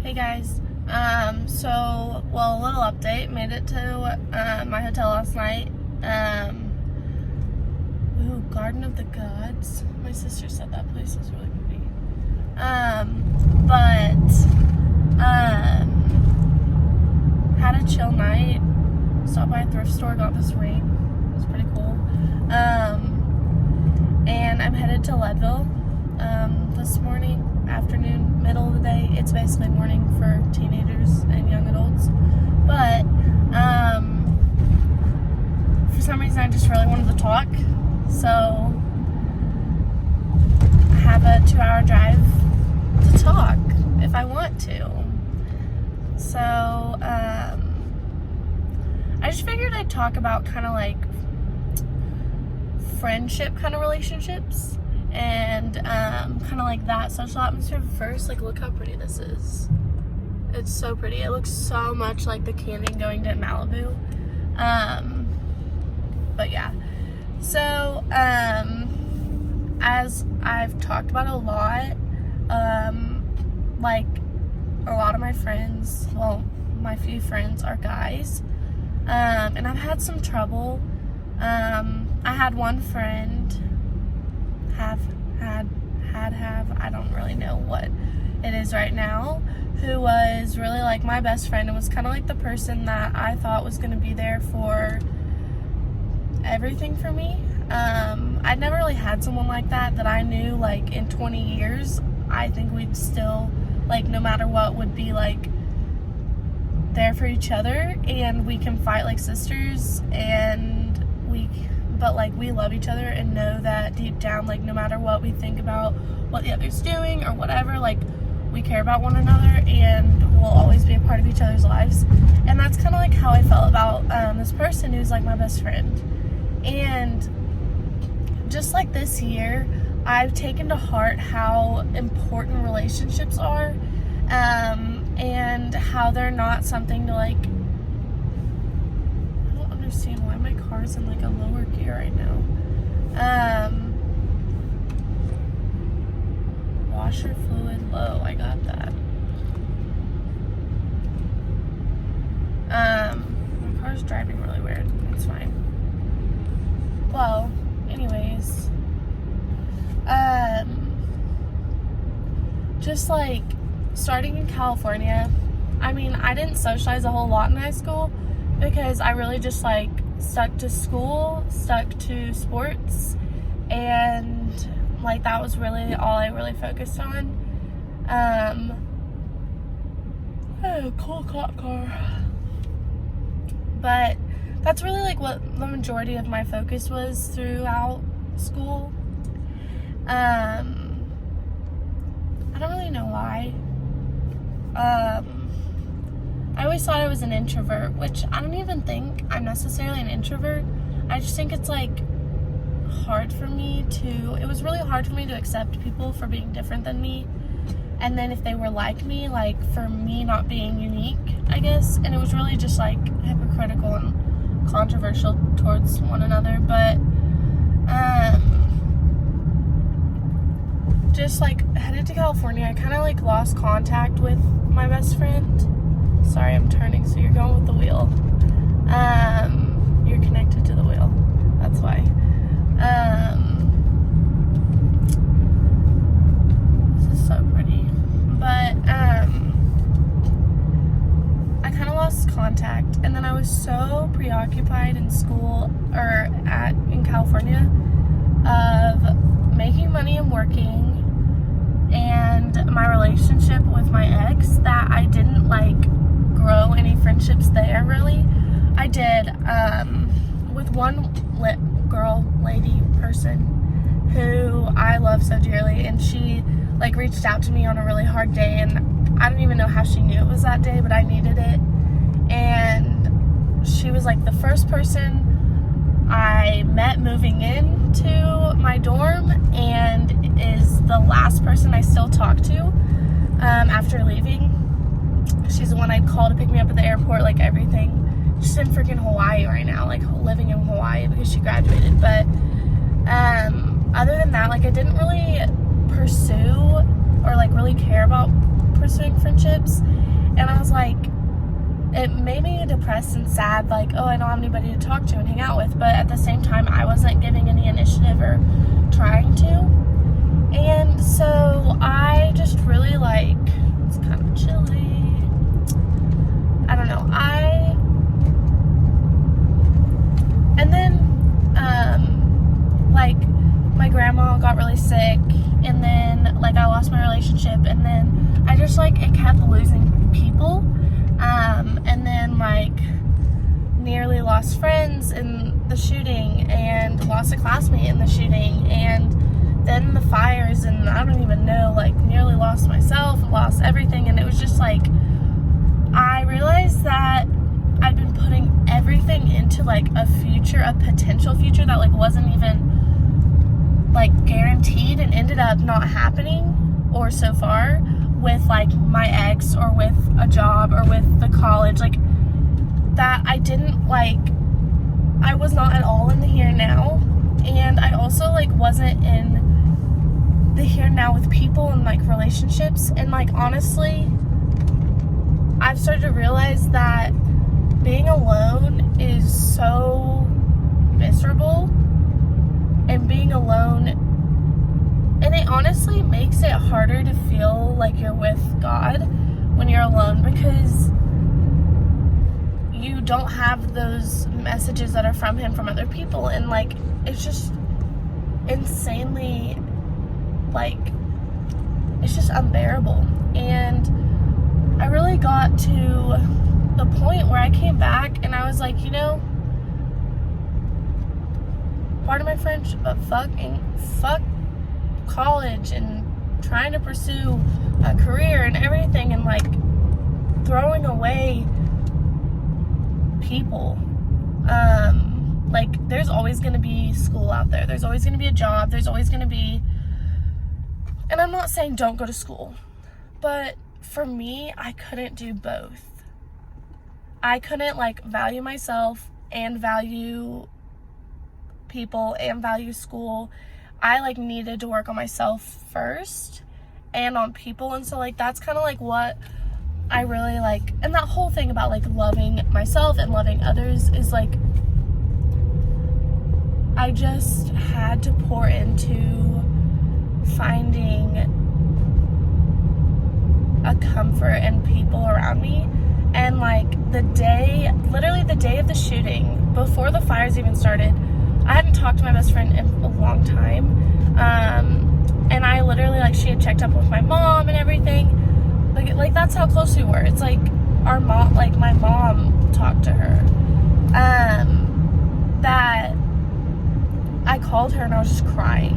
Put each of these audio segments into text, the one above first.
Hey guys. A little update. Made it to my hotel last night. Garden of the Gods. My sister said that place is really pretty. Had a chill night. Stopped by a thrift store, got this ring. It was pretty cool. And I'm headed to Leadville this morning, afternoon, middle of the day. It's basically morning for teenagers and young adults. But for some reason I just really wanted to talk. So I have a 2-hour drive to talk if I want to. So I just figured I'd talk about kind of like friendship kind of relationships and kind of like that social atmosphere. First, like, look how pretty this is. It's so pretty. It looks so much like the canyon going to Malibu. But yeah, so as I've talked about a lot, like a lot of my friends, well, my few friends are guys, and I've had some trouble. I had one friend, I don't really know what it is right now, who was really like my best friend and was kind of like the person that I thought was going to be there for everything for me. I'd never really had someone like that I knew like in 20 years, I think we'd still, like, no matter what, would be like there for each other, and we can fight like sisters, but like we love each other and know that deep down, like, no matter what we think about what the other's doing or whatever, like, we care about one another and we'll always be a part of each other's lives. And that's kind of like how I felt about this person who's like my best friend. And just like this year, I've taken to heart how important relationships are, and how they're not something to like, I don't understand why my car's in like a lower gear right now. Washer fluid low, I got that. My car's driving really weird. It's fine. Well, anyways, just like starting in California, I mean, I didn't socialize a whole lot in high school because I really just like stuck to school, stuck to sports, and like that was really all I really focused on. Cool cop car. But that's really like what the majority of my focus was throughout school. I don't really know why. I always thought I was an introvert, which I don't even think I'm necessarily an introvert. I just think it's like it was really hard for me to accept people for being different than me, and then if they were like me, like for me not being unique, I guess. And it was really just like hypocritical and controversial towards one another. But just like headed to California, I kind of like lost contact with my best friend. Sorry, I'm turning, so you're going with the wheel. You're connected to the wheel, that's why. This is so pretty. But I kind of lost contact, and then I was so preoccupied in school in California of making money and working and my relationship with my ex that I didn't like grow any friendships there really. I did with one lady person who I love so dearly, and she like reached out to me on a really hard day, and I don't even know how she knew it was that day, but I needed it. And she was like the first person I met moving into my dorm, and is the last person I still talk to after leaving. She's the one I'd call to pick me up at the airport, like everything. She's in freaking Hawaii right now, like living in Hawaii because she graduated. But other than that, like, I didn't really pursue or like really care about pursuing friendships. depressed and sad, like, oh, I don't have anybody to talk to and hang out with, but at the same time, I wasn't giving any initiative or trying to. And so I just really, like, it's kind of chilly. I don't know. And then, like, my grandma got really sick, and then, like, I lost my relationship, and then I just, like, it kept losing people. And then, like, nearly lost friends in the shooting, and lost a classmate in the shooting, and then the fires, and I don't even know, like, nearly lost myself, lost everything. And it was just like, I realized that I'd been putting everything into, like, a potential future that, like, wasn't even, like, guaranteed, and ended up not happening, or so far, with, like, my ex, or with a job, or with the college, like, that I didn't, like, I was not at all in the here and now, and I also, like, wasn't in the here and now with people and, like, relationships. And, like, honestly, I've started to realize that being alone is so miserable, and being alone, and it honestly makes it harder to feel like you're with God when you're alone, because you don't have those messages that are from Him from other people. And, like, it's just insanely, like, it's just unbearable. And I really got to the point where I came back and I was like, you know, pardon my French, but fuck college and trying to pursue a career and everything, and, like, throwing away people. Like, there's always going to be school out there. There's always going to be a job. There's always going to be, and I'm not saying don't go to school, but for me, I couldn't do both. I couldn't, like, value myself and value people and value school. I, like, needed to work on myself first and on people. And so, like, that's kind of, like, what I really, like, and that whole thing about, like, loving myself and loving others is, like, I just had to pour into finding a comfort in people around me. And, like, literally the day of the shooting, before the fires even started, I hadn't talked to my best friend in a long time. And I literally, like, she had checked up with my mom and everything. Like, that's how close we were. It's like our mom, like, my mom talked to her. That I called her and I was just crying.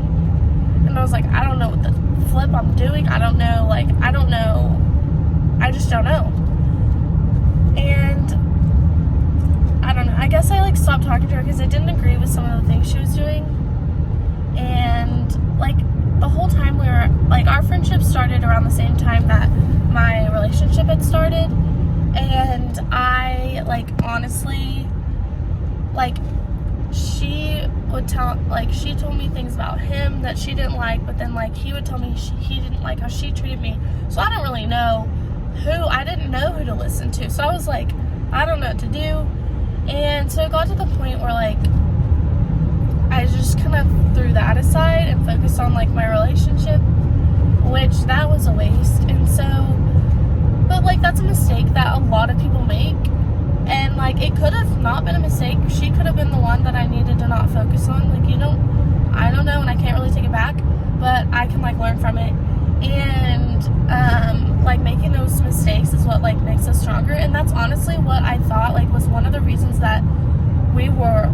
And I was like, I don't know what the flip I'm doing. I don't know. Like, I don't know. I just don't know. And I don't know. I guess I, like, stopped talking to her because I didn't agree with some of the things she was doing. And, like, the whole time we were, like, our friendship started around the same time that my relationship had started. And I, like, honestly, like, she would tell, like, she told me things about him that she didn't like, but then, like, he would tell me he didn't like how she treated me. So I don't really know I didn't know who to listen to. So I was like, I don't know what to do. And so it got to the point where, like, I just kind of threw that aside and focused on, like, my relationship, which that was a waste. And so, but, like, that's a mistake that a lot of people make. And, like, it could have not been a mistake. She could have been the one that I needed to not focus on. Like, I don't know, and I can't really take it back, but I can, like, learn from it. And, like, making those mistakes is what, like, makes us stronger. And that's honestly what I thought, like, was one of the reasons that we were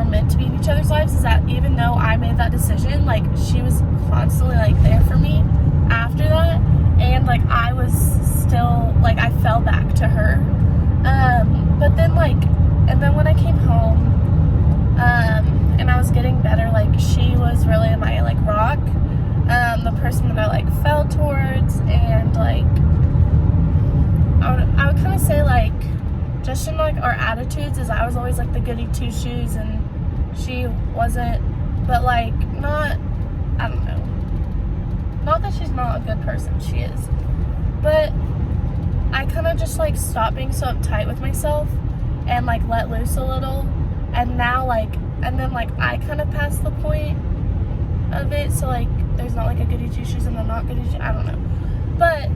meant to be in each other's lives, is that even though I made that decision, like, she was constantly, like, there for me after that. And, like, I was still, like, I fell back to her. But then, like, and then when I came home, and I was getting better, like, she was really my, like, rock, the person that I, like, fell towards. And, like, I would kind of say, like, just in, like, our attitudes, is I was always, like, the goody two-shoes, and she wasn't, but, like, not, I don't know, not that she's not a good person, she is, but I kind of just, like, stopped being so uptight with myself, and like let loose a little. And now and then I kind of passed the point of it, so like there's not like a goody two shoes and a not goody two, I don't know. But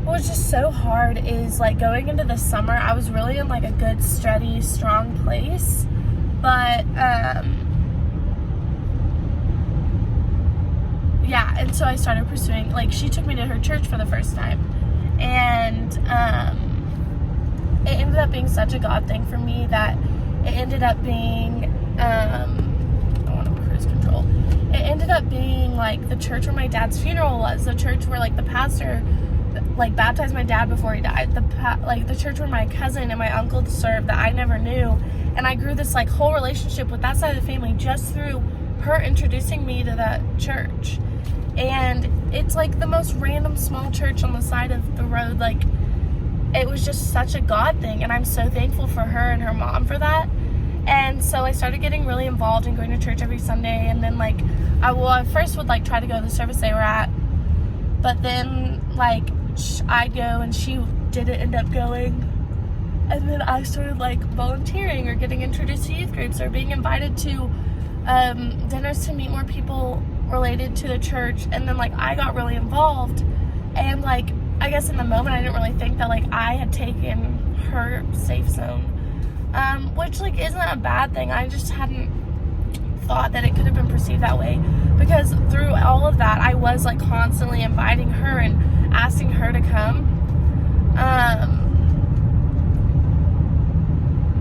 what was just so hard is like going into the summer, I was really in like a good, steady, strong place. But yeah, and so I started pursuing, like, she took me to her church for the first time, and it ended up being such a God thing for me that it ended up being I want to cruise control. It ended up being like the church where my dad's funeral was, the church where like the pastor like baptized my dad before he died, the church where my cousin and my uncle served that I never knew. And I grew this like whole relationship with that side of the family just through her introducing me to that church. And it's like the most random small church on the side of the road. Like, it was just such a God thing, and I'm so thankful for her and her mom for that. And so I started getting really involved in going to church every Sunday. And then like I first would like try to go to the service they were at, but then like I'd go and she didn't end up going. And then I started like volunteering or getting introduced to youth groups or being invited to dinners to meet more people related to the church. And then like I got really involved, and like I guess in the moment I didn't really think that like I had taken her safe zone, which like isn't a bad thing. I just hadn't thought that it could have been perceived that way, because through all of that I was like constantly inviting her and asking her to come,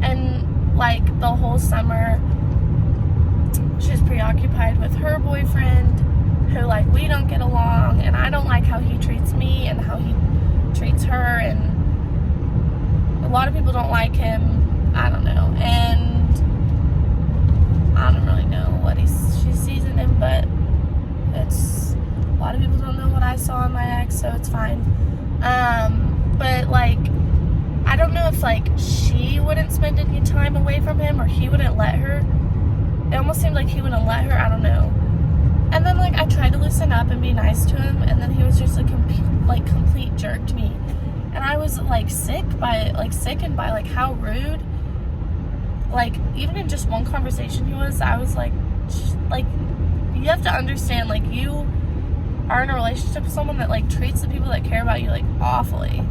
and like the whole summer she was preoccupied with her boyfriend, who like we don't get along, and I don't like how he treats me and how he treats her, and a lot of people don't like him, I don't know, and I don't really know what she sees in him, but it's, a lot of people don't know what I saw in my ex, so it's fine. But like I don't know if like she wouldn't spend any time away from him, or he wouldn't let her. It almost seemed like he wouldn't let her, I don't know. And then like I tried to listen up and be nice to him, and then he was just a complete jerk to me. And I was like sickened by like how rude, like even in just one conversation he was. I was like you have to understand, like you are in a relationship with someone that like treats the people that care about you like awfully.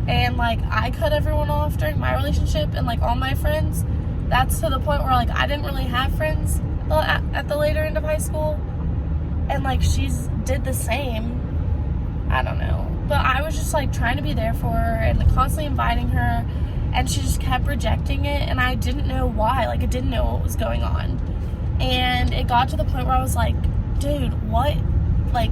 And like I cut everyone off during my relationship, and like all my friends. That's to the point where like I didn't really have friends at the later end of high school, and like she's did the same. I don't know, but I was just like trying to be there for her and constantly inviting her, and she just kept rejecting it, and I didn't know why. Like I didn't know what was going on, and it got to the point where I was like, dude, what? Like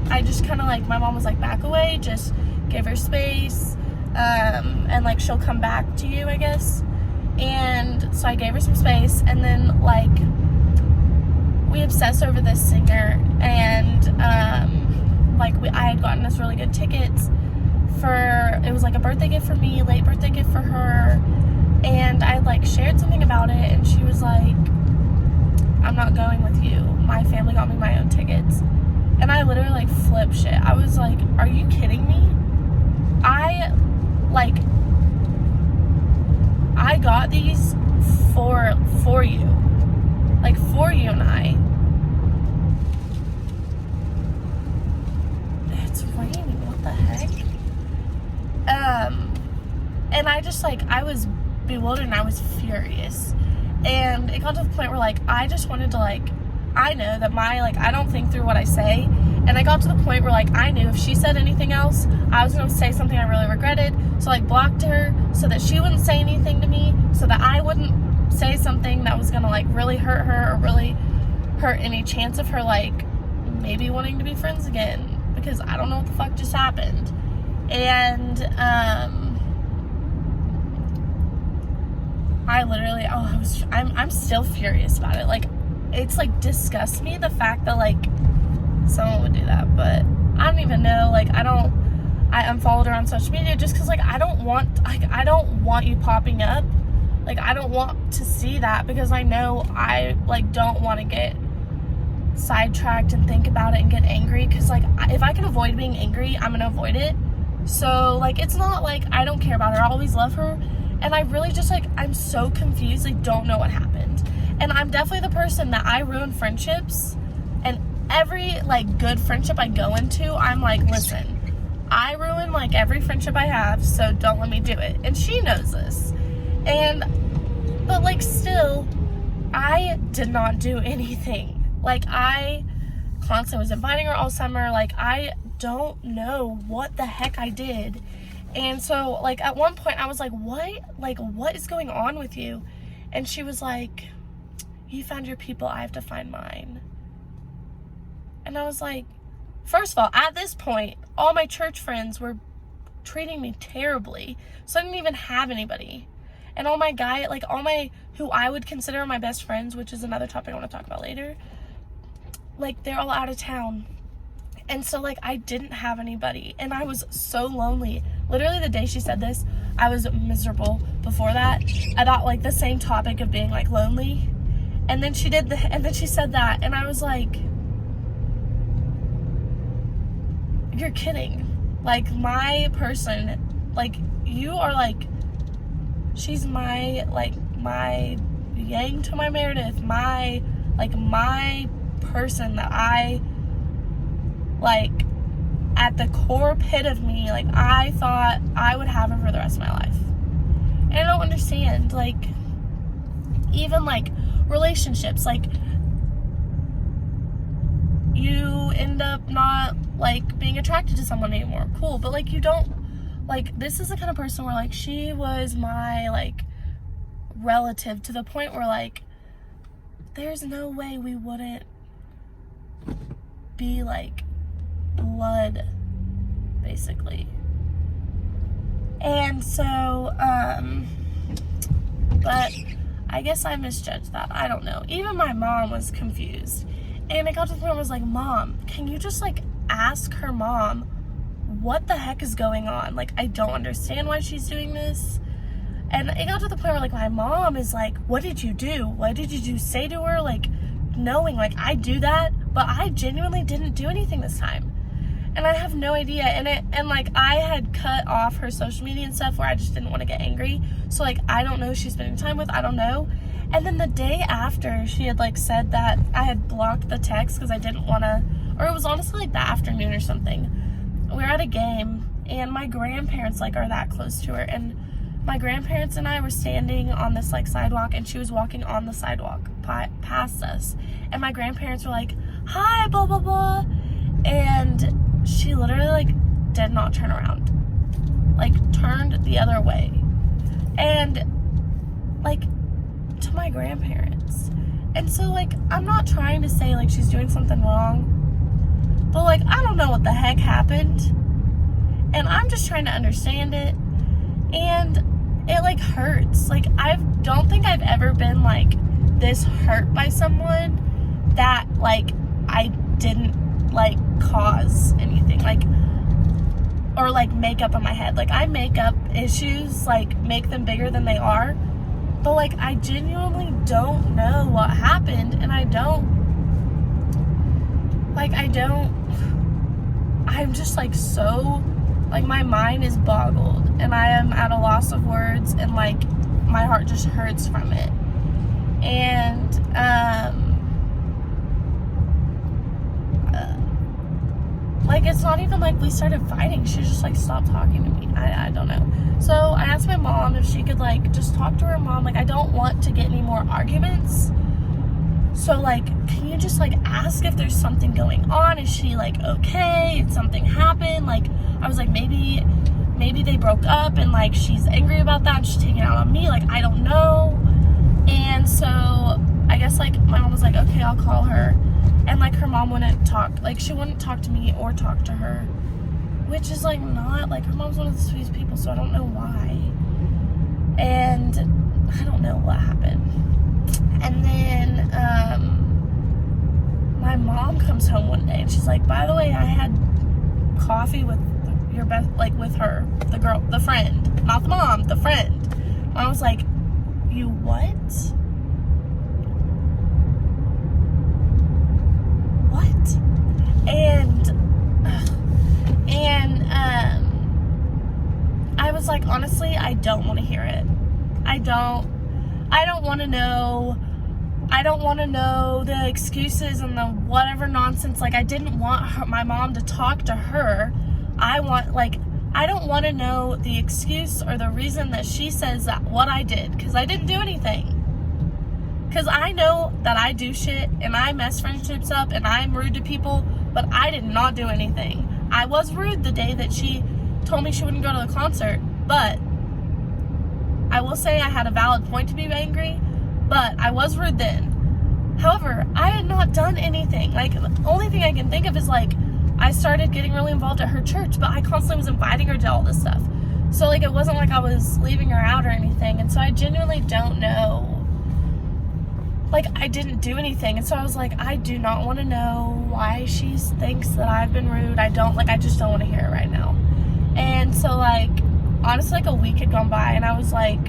I just kind of like, my mom was like, back away, just give her space, and like she'll come back to you, I guess. And so I gave her some space, and then like we obsessed over this singer, and I had gotten us really good tickets for, it was like a birthday gift for me, late birthday gift for her, and I like shared something about it, and she was like, I'm not going with you, my family got me my own tickets. And I literally like flipped shit. I was like, are you kidding me? I got these for you. Like, for you and I. It's raining, what the heck? And I just like, I was bewildered and I was furious. And it got to the point where like, I just wanted to like, I know that I don't think through what I say. And I got to the point where like, I knew if she said anything else, I was going to say something I really regretted. So I blocked her so that she wouldn't say anything to me, so that I wouldn't say something that was going to like really hurt her, or really hurt any chance of her like maybe wanting to be friends again, because I don't know what the fuck just happened. And I literally, I'm still furious about it. Like, it's like disgusts me, the fact that like someone would do that. But I don't even know, like I unfollowed her on social media just because like I don't want you popping up. Like I don't want to see that, because I know I like don't want to get sidetracked and think about it and get angry, because like if I can avoid being angry, I'm gonna avoid it. So, like, it's not like I don't care about her. I always love her. And I really just, like, I'm so confused. I don't know what happened. And I'm definitely the person that I ruin friendships. And every, like, good friendship I go into, I'm like, listen, I ruin, like, every friendship I have, so don't let me do it. And she knows this. But, like, still, I did not do anything. Like, I constantly was inviting her all summer. Like, I don't know what the heck I did. And so, like, at one point I was like, what is going on with you? And she was like, you found your people, I have to find mine. And I was like, first of all, at this point, all my church friends were treating me terribly. So I didn't even have anybody. And all my who I would consider my best friends, which is another topic I want to talk about later, like, they're all out of town. And so, like, I didn't have anybody. And I was so lonely. Literally the day she said this, I was miserable before that about, like, the same topic of being, like, lonely. And then she said that, and I was like, you're kidding. Like, my person, like, you are, like, she's my Yang to my Meredith, my person that I, like, at the core pit of me, like, I thought I would have her for the rest of my life. And I don't understand, like, even, like, relationships, like, you end up not, like, being attracted to someone anymore. Cool. But, like, you don't, like, this is the kind of person where, like, she was my, like, relative to the point where, like, there's no way we wouldn't be, like, blood, basically. And so, but I guess I misjudged that. I don't know. Even my mom was confused. And I got to the point where I was like, Mom, can you just, like, ask her mom what the heck is going on? Like, I don't understand why she's doing this. And it got to the point where, like, my mom is like, what did you do? What did you say to her? Like, knowing, like, I do that, but I genuinely didn't do anything this time. And I have no idea. And like, I had cut off her social media and stuff where I just didn't want to get angry. So, like, I don't know who she's spending time with. I don't know. And then the day after, she had, like, said that I had blocked the text because I didn't want to, or it was honestly, like, the afternoon or something. We were at a game, and my grandparents, like, are that close to her. And my grandparents and I were standing on this, like, sidewalk, and she was walking on the sidewalk past us. And my grandparents were like, hi, blah, blah, blah. And she literally, like, did not turn around. Like, turned the other way. And, like, to my grandparents. And so, like, I'm not trying to say, like, she's doing something wrong. But, like, I don't know what the heck happened. And I'm just trying to understand it. And it, like, hurts. Like, I don't think I've ever been, like, this hurt by someone that, like, I didn't, like, cause anything. Like, or, like, make up in my head. Like, I make up issues, like, make them bigger than they are. But, like, I genuinely don't know what happened. And I'm just, like, so, like, my mind is boggled. And I am at a loss of words. And, like, my heart just hurts from it. And, like, it's not even like we started fighting. She just, like, stopped talking to me. I don't know. So I asked my mom if she could, like, just talk to her mom. Like, I don't want to get any more arguments. So, like, can you just, like, ask if there's something going on? Is she, like, okay? Did something happen? Like, I was like, maybe they broke up and, like, she's angry about that and she's taking it out on me. Like, I don't know. And so I guess, like, my mom was like, okay, I'll call her. And, like, her mom wouldn't talk. Like, she wouldn't talk to me or talk to her. Which is, like, not, like, her mom's one of the sweetest people, so I don't know why. And I don't know what happened. And then, my mom comes home one day and she's like, by the way, I had coffee with your best, like, with her, the girl, the friend, not the mom, the friend. I was like, you what? What? And was like, honestly, I don't want to hear it. I don't want to know. I don't want to know the excuses and the whatever nonsense. Like, I didn't want my mom to talk to her. I don't want to know the excuse or the reason that she says that what I did, because I didn't do anything. Because I know that I do shit and I mess friendships up and I'm rude to people, but I did not do anything. I was rude the day that she told me she wouldn't go to the concert, but I will say I had a valid point to be angry, but I was rude then. However, I had not done anything. Like, the only thing I can think of is, like, I started getting really involved at her church, but I constantly was inviting her to all this stuff. So, like, it wasn't like I was leaving her out or anything, and so I genuinely don't know. Like, I didn't do anything, and so I was like, I do not want to know why she thinks that I've been rude. I just don't want to hear it right now. And so, like, honestly, like, a week had gone by, and I was like,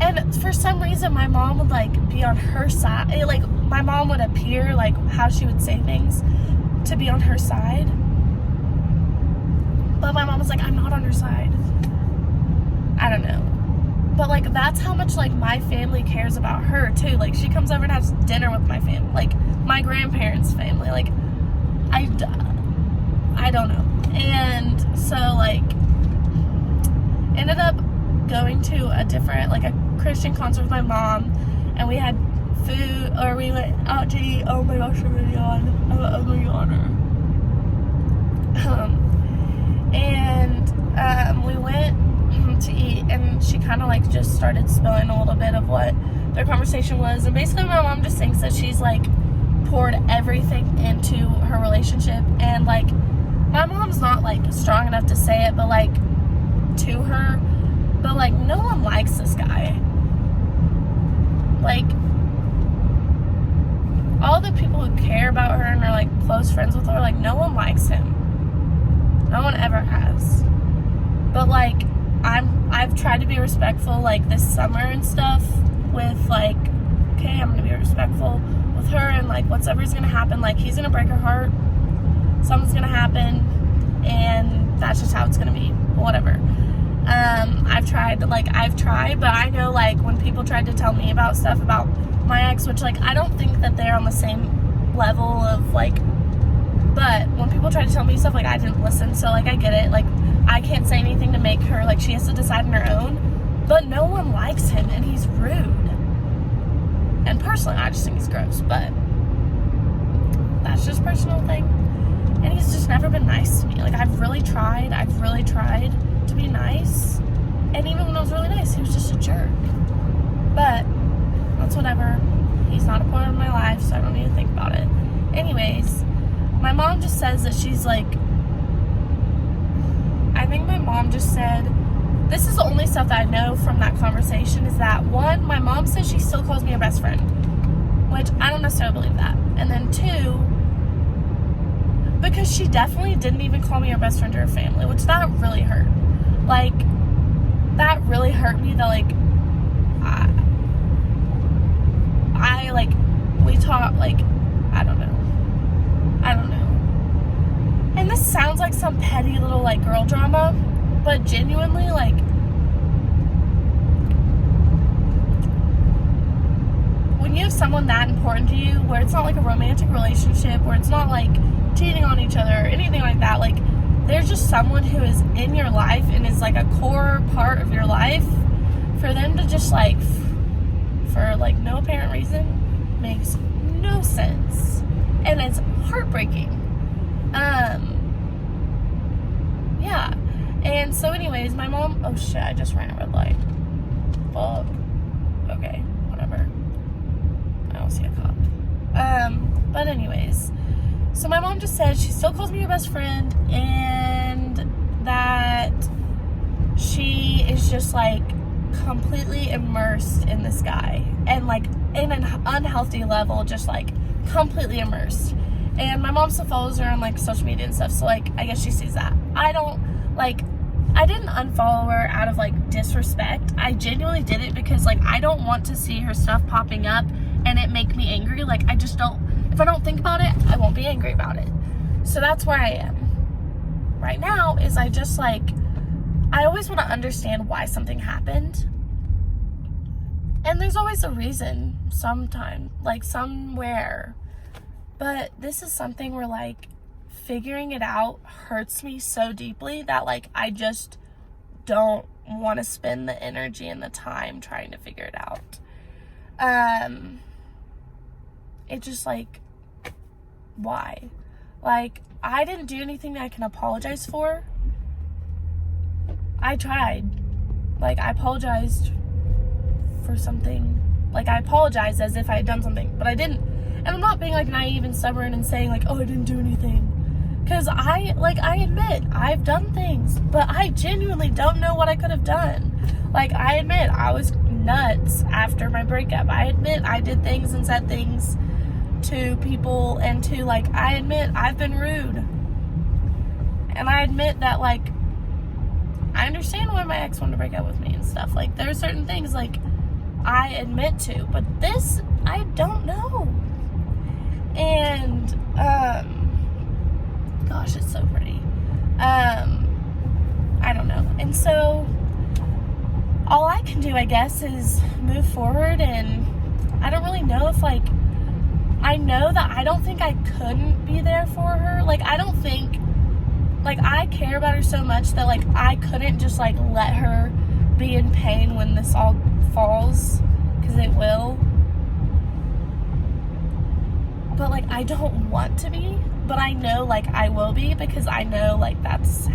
and for some reason, my mom would, like, be on her side. Like, my mom would appear, like, how she would say things to be on her side. But my mom was like, I'm not on her side. I don't know. But, like, that's how much, like, my family cares about her, too. Like, she comes over and has dinner with my family. Like, my grandparents' family. Like, I don't know. And so, like, ended up going to a different, like, a Christian concert with my mom. And we had food, or we went out to eat. Oh, my gosh, I'm really on. I'm an ugly yawner. We went to eat, and she kind of, like, just started spilling a little bit of what their conversation was. And basically my mom just thinks that she's, like, poured everything into her relationship, and, like, my mom's not, like, strong enough to say it, but, like, to her, but, like, no one likes this guy. Like, all the people who care about her and are, like, close friends with her, like, no one likes him. No one ever has. But, like, I've tried to be respectful, like, this summer and stuff with, like, okay, I'm gonna be respectful with her, and, like, whatever's gonna happen, like, he's gonna break her heart, something's gonna happen, and that's just how it's gonna be, whatever. I've tried, but I know, like, when people tried to tell me about stuff about my ex, which, like, I don't think that they're on the same level of, like, but when people try to tell me stuff, like, I didn't listen, so, like, I get it. Like, I can't say anything to make her, like, she has to decide on her own, but no one likes him, and he's rude. And personally, I just think he's gross, but that's just a personal thing. And he's just never been nice to me. Like, I've really tried to be nice, and even when I was really nice, he was just a jerk. But that's whatever. He's not a part of my life, so I don't need to think about it. Anyways, my mom just says that she's, like, I think my mom just said, this is the only stuff that I know from that conversation, is that, one, my mom says she still calls me her best friend, which I don't necessarily believe that. And then two, because she definitely didn't even call me her best friend to her family, which that really hurt. Like, that really hurt me, that, like, I like, we talk, like, I don't know. And this sounds like some petty little, like, girl drama, but genuinely, like, when you have someone that important to you, where it's not like a romantic relationship, where it's not like cheating on each other or anything like that, like, there's just someone who is in your life and is, like, a core part of your life, for them to just, like, for, like, no apparent reason, makes no sense, and it's heartbreaking. Yeah, and so anyways, my mom, oh shit, I just ran a red light, fuck, okay, whatever, I don't see a cop. But anyways, so my mom just said she still calls me her best friend, and that she is just, like, completely immersed in this guy, and, like, in an unhealthy level, just, like, completely immersed. And my mom still follows her on, like, social media and stuff, so, like, I guess she sees that. I didn't unfollow her out of, like, disrespect. I genuinely did it because, like, I don't want to see her stuff popping up and it make me angry. Like, I just don't, if I don't think about it, I won't be angry about it. So that's where I am. right now is I just like, I always want to understand why something happened. And there's always a reason sometime, like somewhere. But this is something where like figuring it out hurts me so deeply that like I just don't want to spend the energy and the time trying to figure it out. It just like, why? Like, I didn't do anything that I can apologize for. I tried. Like, I apologized for something. Like, I apologized as if I had done something, but I didn't. And I'm not being like naive and stubborn and saying like, oh, I didn't do anything. Because I admit I've done things, but I genuinely don't know what I could have done. Like, I admit I was nuts after my breakup. I admit I did things and said things to people, and to like, I admit I've been rude. And I admit that like, I understand why my ex wanted to break up with me and stuff. Like, there are certain things like I admit to, but this, I don't know. And, gosh, it's so pretty. I don't know. And so all I can do, I guess, is move forward. And I don't really know if like, I know that I don't think I couldn't be there for her. Like, I don't think, like, I care about her so much that like I couldn't just like let her be in pain when this all falls, because it will. But like, I don't want to be, but I know like I will be, because I know like that's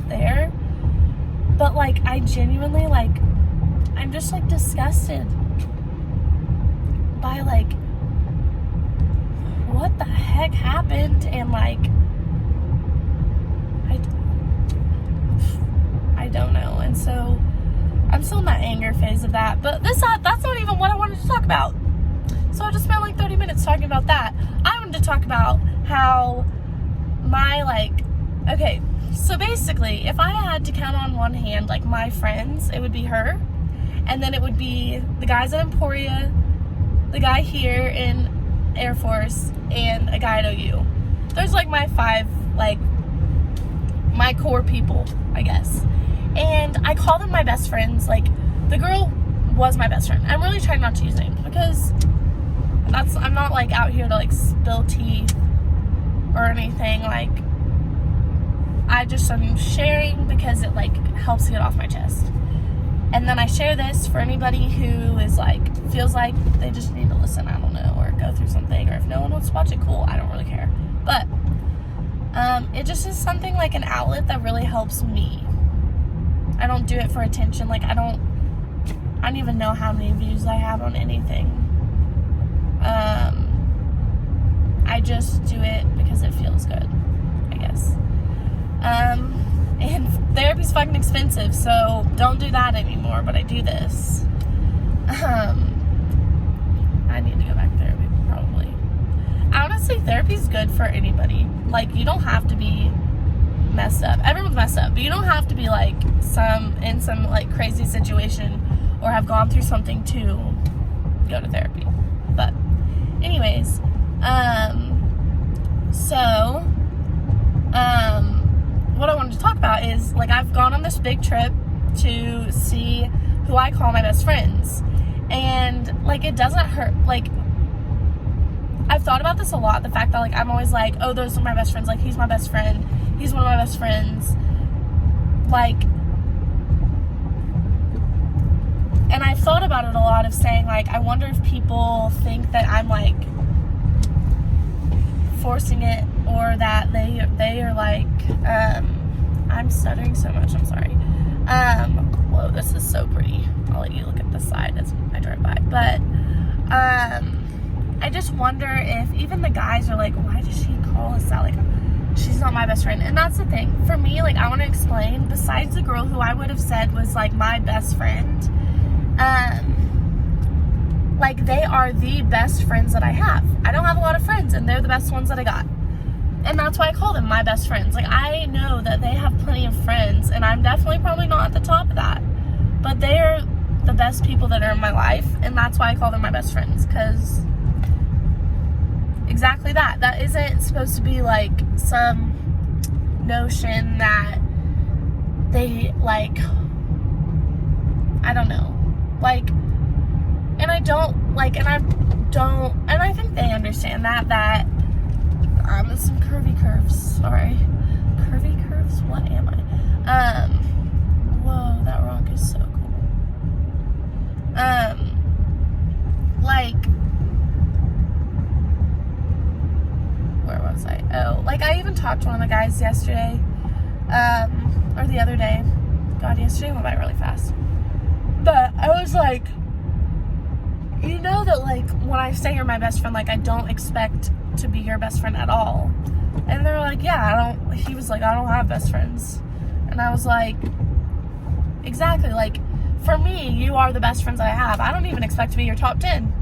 there. But like, I genuinely like, I'm just like disgusted by like what the heck happened. And like, I don't know. And so I'm still in that anger phase of that, but that's not even what I wanted to talk about. So I just spent like 30 minutes talking about that. I wanted to talk about how my like, okay, so basically if I had to count on one hand like my friends, it would be her, and then it would be the guys at Emporia, the guy here in Air Force, and a guy at OU. There's like my 5, like my core people, I guess. And I call them my best friends. Like, the girl was my best friend. I'm really trying not to use names, because I'm not like out here to like spill tea or anything. Like, I'm sharing because it like helps to get off my chest. And then I share this for anybody who is like, feels like they just need to listen, I don't know, or go through something, or if no one wants to watch it, cool, I don't really care. But it just is something like an outlet that really helps me. I don't do it for attention. Like, I don't even know how many views I have on anything. I just do it because it feels good, I guess. And therapy's fucking expensive, so don't do that anymore, but I do this. I need to go back to therapy, probably. Honestly, therapy's good for anybody. Like, you don't have to be messed up. Everyone's messed up, but you don't have to be like in some like crazy situation or have gone through something to go to therapy. But anyways, what I wanted to talk about is like, I've gone on this big trip to see who I call my best friends, and like, it doesn't hurt. Like, I've thought about this a lot, the fact that like I'm always like, oh, those are my best friends, like he's my best friend, he's one of my best friends, like, and I've thought about it a lot of saying like, I wonder if people think that I'm like forcing it, or that they are like, I'm stuttering so much, I'm sorry. Whoa, this is so pretty. I'll let you look at the side as I drive by. But I just wonder if even the guys are like, why does she call us that? Like, she's not my best friend. And that's the thing. For me, like, I want to explain, besides the girl who I would have said was like my best friend, like, they are the best friends that I have. I don't have a lot of friends, and they're the best ones that I got. And that's why I call them my best friends. Like, I know that they have plenty of friends, and I'm definitely probably not at the top of that. But they're the best people that are in my life, and that's why I call them my best friends. Because exactly that. That isn't supposed to be like some notion that they, like, I don't know, like, and I don't, like, and I think they understand that I'm in some curvy curves, sorry, curvy curves, what am I, whoa, that rock is so cool, like, where was I? Oh, like, I even talked to one of the guys yesterday, or the other day. God, yesterday went by really fast. But I was like, you know that, like, when I say you're my best friend, like, I don't expect to be your best friend at all. And they were like, yeah, he was like, I don't have best friends. And I was like, exactly, like, for me, you are the best friends I have. I don't even expect to be your top 10.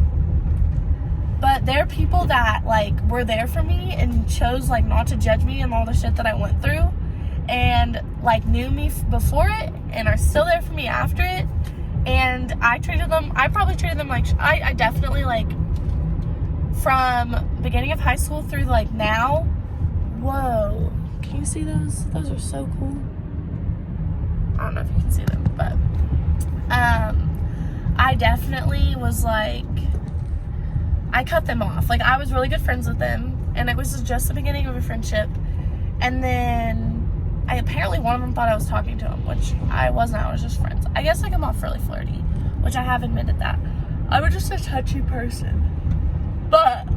But there are people that, like, were there for me and chose, like, not to judge me and all the shit that I went through. And, like, knew me before it and are still there for me after it. And I probably treated them like, I definitely, like, from beginning of high school through, like, now. Whoa. Can you see those? Those are so cool. I don't know if you can see them, but, I definitely was, like, I cut them off. Like, I was really good friends with them, and it was just the beginning of a friendship. And then apparently one of them thought I was talking to him, which I wasn't. I was just friends. I guess I come off really flirty, which I have admitted that. I'm just a touchy person. But,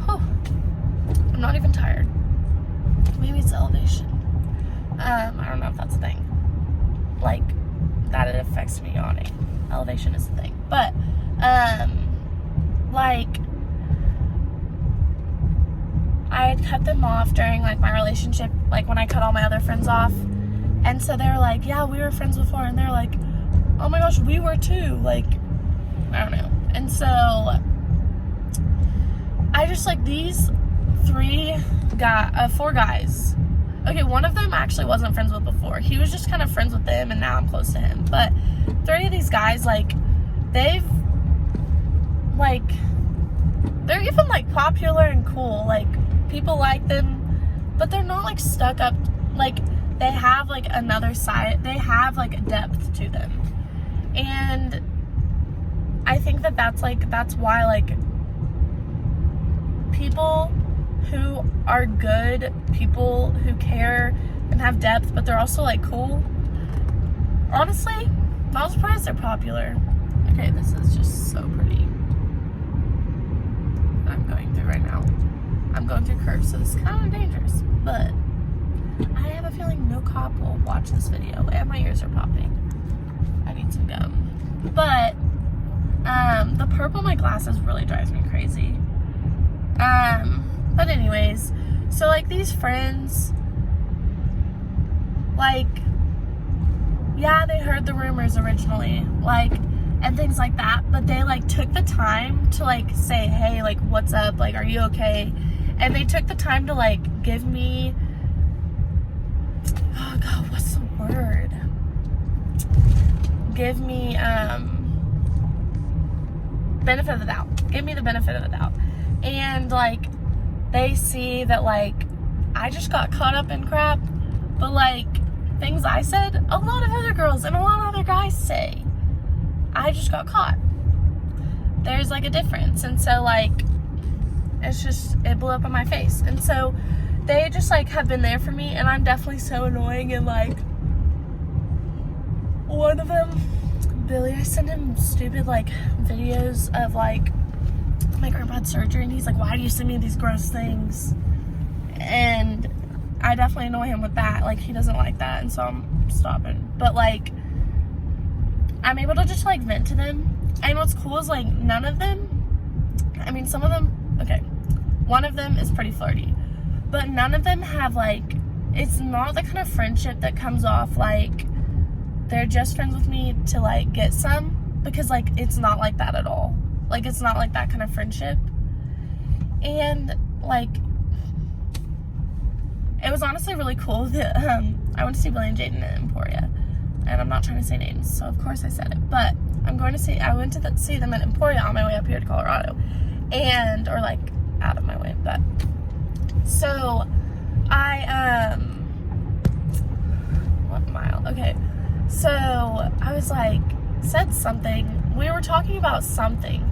I'm not even tired. Maybe it's elevation. I don't know if that's a thing. Like, that it affects me yawning. Elevation is a thing. But, like, I had cut them off during, like, my relationship, like, when I cut all my other friends off. And so they were like, yeah, we were friends before. And they're like, oh my gosh, we were too. Like, I don't know. And so I just, like, these four guys. Okay, one of them actually wasn't friends with before. He was just kind of friends with them, and now I'm close to him. But 3 of these guys, like, they're even, like, popular and cool. Like, people like them, but they're not, like, stuck up. Like, they have, like, another side. They have, like, a depth to them. And I think that's why, like, people who are good, people who care and have depth, but they're also, like, cool. Honestly, not surprised they're popular. Okay, this is just so pretty. I'm going through right now. I'm going through curves, so this is kind of dangerous, but I have a feeling no cop will watch this video, and my ears are popping. I need some gum. But, the purple in my glasses really drives me crazy. But anyways, so, like, these friends, like, yeah, they heard the rumors originally, like, and things like that, but they, like, took the time to, like, say, hey, like, what's up, like, are you okay? And they took the time to, like, give me, oh god, what's the word? Give me, benefit of the doubt. Give me the benefit of the doubt. And, like, they see that, like, I just got caught up in crap, but, like, things I said, a lot of other girls and a lot of other guys say. I just got caught. There's, like, a difference. And so, like, it blew up in my face. And so they just, like, have been there for me, and I'm definitely so annoying. And, like, one of them, Billy, I send him stupid, like, videos of, like, my grandpa had surgery, and he's like, why do you send me these gross things? And I definitely annoy him with that. Like, he doesn't like that, and so I'm stopping. But, like, I'm able to just, like, vent to them. And what's cool is, like, none of them, I mean, some of them, okay, one of them is pretty flirty, but none of them have, like, it's not the kind of friendship that comes off like they're just friends with me to, like, get some, because, like, it's not like that at all. Like, it's not like that kind of friendship. And, like, it was honestly really cool that I went to see Billy and Jaden at Emporia, and I'm not trying to say names, so of course I said it, but I went to see them at Emporia on my way up here to Colorado, or, like, out of my way, but So what mile? Okay. So I was like, said something. We were talking about something.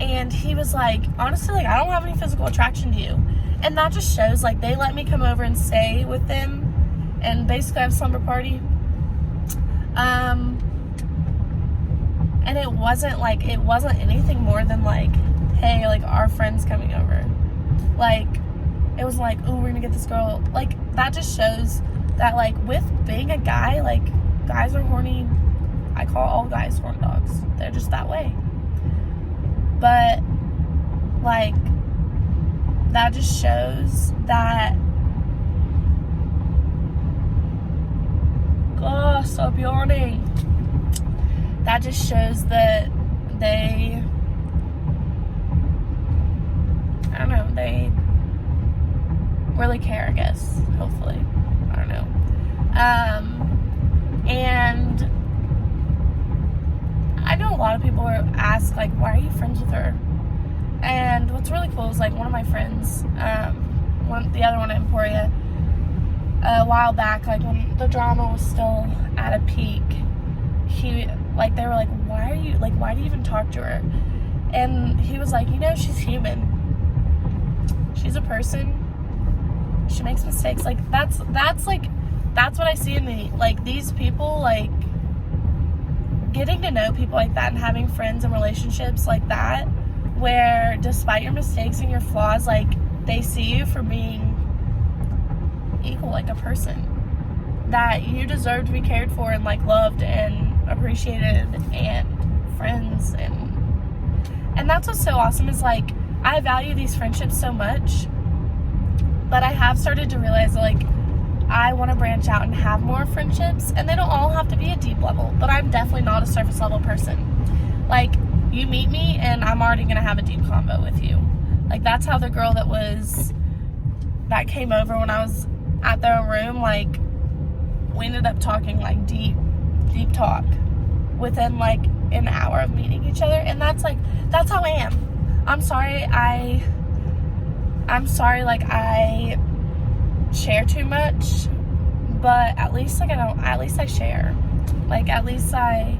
And he was like, honestly, like, I don't have any physical attraction to you. And that just shows, like, they let me come over and stay with them and basically have a slumber party. And it wasn't anything more than like, hey, like, our friend's coming over. Like, it was like, oh, we're gonna get this girl. Like, that just shows that, like, with being a guy, like, guys are horny. I call all guys horn dogs. They're just that way. But, like, that just shows that, oh, stop yawning. That just shows that they, I don't know, they really care, I guess, hopefully. I don't know. And I know a lot of people ask, like, why are you friends with her? And what's really cool is, like, one of my friends, the other one at Emporia, a while back, like, when the drama was still at a peak, they were like, why do you even talk to her? And he was like, she's human. She's a person. She makes mistakes. Like, that's what I see in these people, like, getting to know people like that and having friends and relationships like that, where despite your mistakes and your flaws, like, they see you for being equal, like a person, that you deserve to be cared for and, like, loved and appreciated and friends. And that's what's so awesome is, like, I value these friendships so much, but I have started to realize that, like, I want to branch out and have more friendships, and they don't all have to be a deep level, but I'm definitely not a surface level person. Like, you meet me and I'm already going to have a deep convo with you. Like, that's how the girl that came over when I was at their room, like, we ended up talking, like, deep talk within, like, an hour of meeting each other. And that's how I am. I'm sorry, like, I share too much, but at least I share. Like, at least I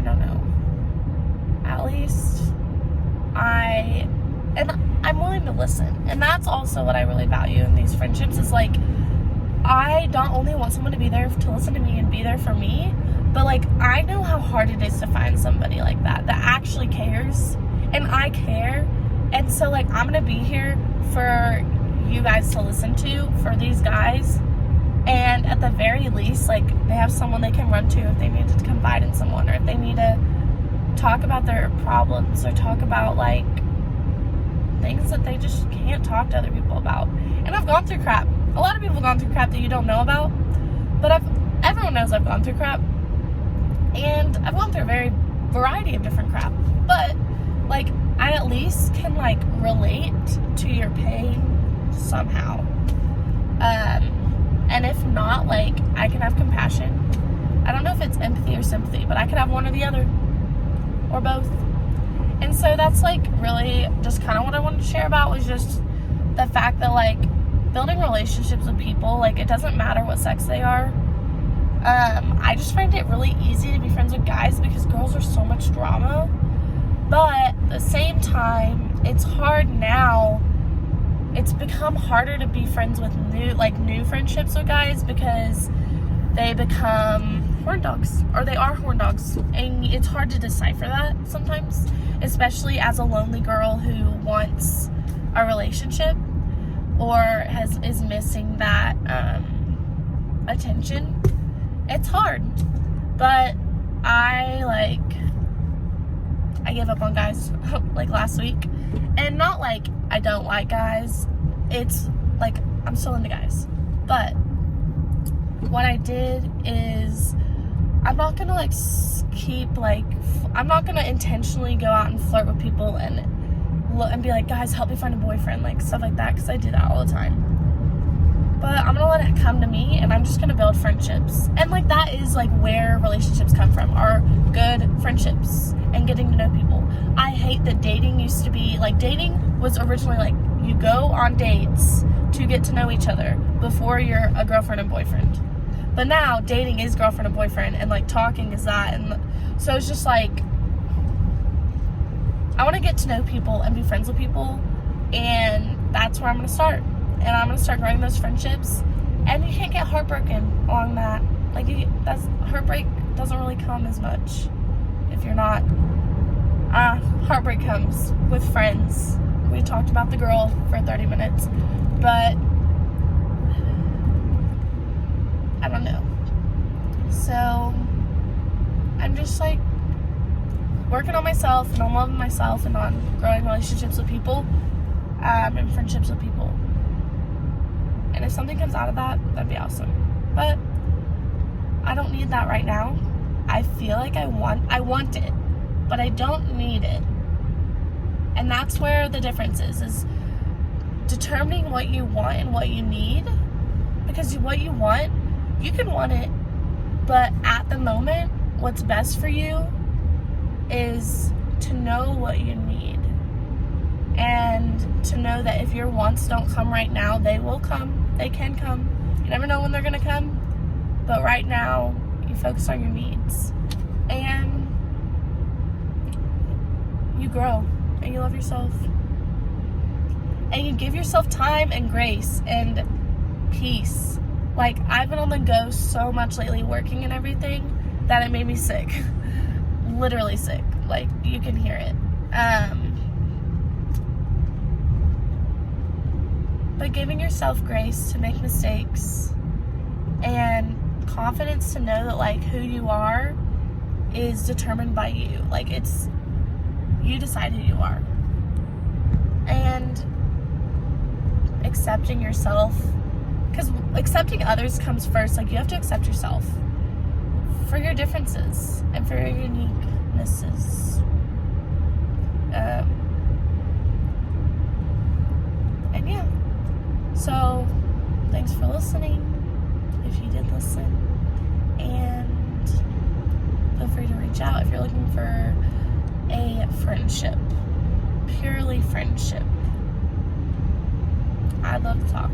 don't know. At least I'm willing to listen. And that's also what I really value in these friendships is, like, I don't only want someone to be there to listen to me and be there for me, but, like, I know how hard it is to find somebody like that actually cares, and I care. And so, like, I'm gonna be here for you guys to listen to, for these guys, and at the very least, like, they have someone they can run to if they need to confide in someone, or if they need to talk about their problems, or talk about, like, things that they just can't talk to other people about. And I've gone through crap. A lot of people have gone through crap that you don't know about, but everyone knows I've gone through crap, and I've gone through a very variety of different crap, but, like, I at least can, like, relate to your pain somehow. And if not, like, I can have compassion. I don't know if it's empathy or sympathy, but I could have one or the other, or both. And so that's, like, really just kind of what I wanted to share about, was just the fact that, like, building relationships with people, like, it doesn't matter what sex they are. I just find it really easy to be friends with guys because girls are so much drama. But at the same time, it's hard now. It's become harder to be friends with new friendships with guys because they become horn dogs, or they are horn dogs. And it's hard to decipher that sometimes, especially as a lonely girl who wants a relationship or is missing that attention. It's hard. But I gave up on guys like last week. And not like I don't like guys. It's like I'm still into guys. But what I did is I'm not gonna I'm not gonna intentionally go out and flirt with people and be like, guys, help me find a boyfriend, like stuff like that, because I do that all the time. But I'm gonna let it come to me, and I'm just gonna build friendships. And like that is like where relationships come from, are good friendships and getting to know people. I hate that dating used to be like, dating was originally like You go on dates to get to know each other before you're a girlfriend and boyfriend. But now dating is girlfriend and boyfriend, and like talking is that, and so it's just like I want to get to know people and be friends with people, and that's where I'm going to start. And I'm going to start growing those friendships, and you can't get heartbroken along that. Like, that's heartbreak doesn't really come as much if you're not. Heartbreak comes with friends. We talked about the girl for 30 minutes, but I don't know. So I'm just like working on myself and on loving myself and on growing relationships with people, and friendships with people. And if something comes out of that, that'd be awesome. But I don't need that right now. I feel like I want it, but I don't need it. And that's where the difference is determining what you want and what you need. Because what you want, you can want it, but at the moment, what's best for you is to know what you need. And to know that if your wants don't come right now, they will come. They can come. You never know when they're going to come. But right now, you focus on your needs. And you grow. And you love yourself. And you give yourself time and grace and peace. Like, I've been on the go so much lately, working and everything, that it made me sick. Literally sick. Like, you can hear it. But giving yourself grace to make mistakes and confidence to know that, like, who you are is determined by you. Like, it's, you decide who you are. And accepting yourself, because accepting others comes first. Like, you have to accept yourself for your differences and for your uniquenesses. And yeah, so thanks for listening, if you did listen, and feel free to reach out if you're looking for a friendship, purely friendship. I'd love to talk.